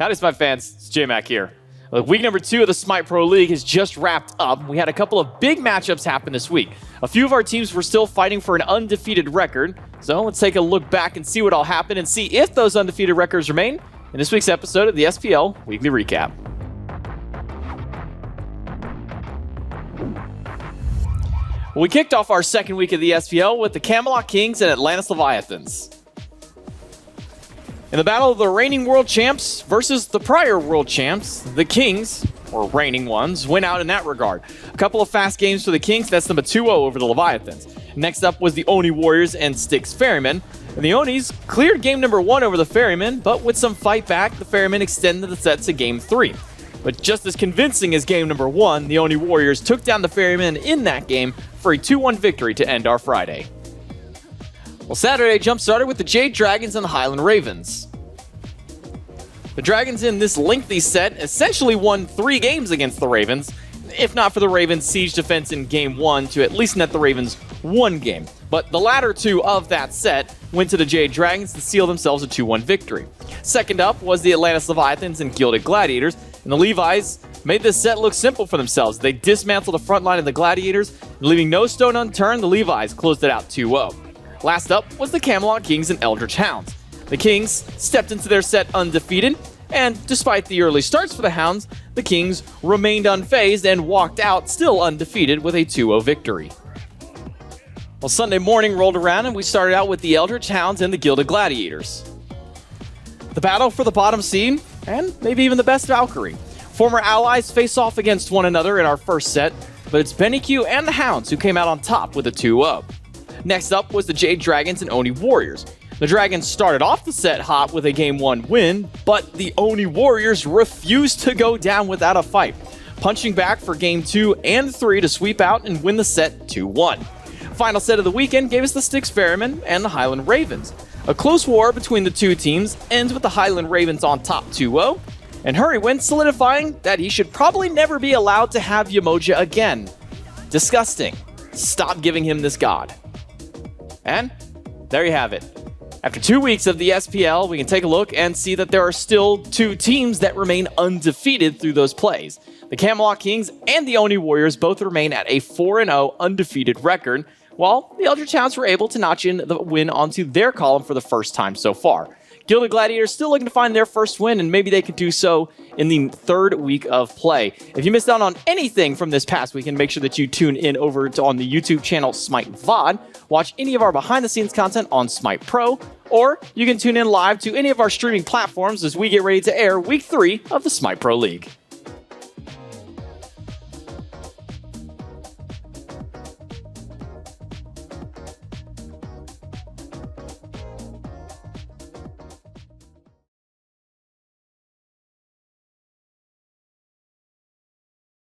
Howdy, Smite fans. It's J-Mac here. Look, week number 2 of the SMITEPro League has just wrapped up. We had a couple of big matchups happen this week. A few of our teams were still fighting for an undefeated record. So let's take a look back and see what all happened and see if those undefeated records remain in this week's episode of the SPL Weekly Recap. We kicked off our second week of the SPL with the Camelot Kings and Atlantis Leviathans. In the battle of the reigning world champs versus the prior world champs, the Kings, or reigning ones, went out in that regard. A couple of fast games for the Kings, that's them a 2-0 over the Leviathans. Next up was the Oni Warriors and Styx Ferrymen. And the Onis cleared game number 1 over the Ferrymen, but with some fight back, the Ferrymen extended the set to game 3. But just as convincing as game number 1, the Oni Warriors took down the Ferrymen in that game for a 2-1 victory to end our Friday. Well, Saturday jump-started with the Jade Dragons and the Highland Ravens. The Dragons in this lengthy set essentially won 3 games against the Ravens, if not for the Ravens' siege defense in game 1 to at least net the Ravens 1 game. But the latter 2 of that set went to the Jade Dragons to seal themselves a 2-1 victory. Second up was the Atlantis Leviathans and Gilded Gladiators, and the Levi's made this set look simple for themselves. They dismantled the front line of the Gladiators, and leaving no stone unturned, the Levi's closed it out 2-0. Last up was the Camelot Kings and Eldritch Hounds. The Kings stepped into their set undefeated, and despite the early starts for the Hounds, the Kings remained unfazed and walked out still undefeated with a 2-0 victory. Well, Sunday morning rolled around and we started out with the Eldritch Hounds and the Gilded Gladiators. The battle for the bottom seed, and maybe even the best Valkyrie. Former allies face off against one another in our first set, but it's BennyQ and the Hounds who came out on top with a 2-0. Next up was the Jade Dragons and Oni Warriors. The Dragons started off the set hot with a Game 1 win, but the Oni Warriors refused to go down without a fight, punching back for Game 2 and 3 to sweep out and win the set 2-1. Final set of the weekend gave us the Styx Ferrymen and the Highland Ravens. A close war between the two teams ends with the Highland Ravens on top 2-0, and Hurry went solidifying that he should probably never be allowed to have Yamoja again. Disgusting. Stop giving him this god. And there you have it. After 2 weeks of the SPL, we can take a look and see that there are still 2 teams that remain undefeated through those plays. The Camelot Kings and the Oni Warriors both remain at a 4-0 undefeated record, while the Eldritch Hounds were able to notch in the win onto their column for the first time so far. Gilded Gladiators still looking to find their first win, and maybe they could do so in the 3rd week of play. If you missed out on anything from this past weekend, make sure that you tune in over on the YouTube channel Smite VOD, watch any of our behind-the-scenes content on SMITEPro, or you can tune in live to any of our streaming platforms as we get ready to air Week 3 of the SMITEPro League.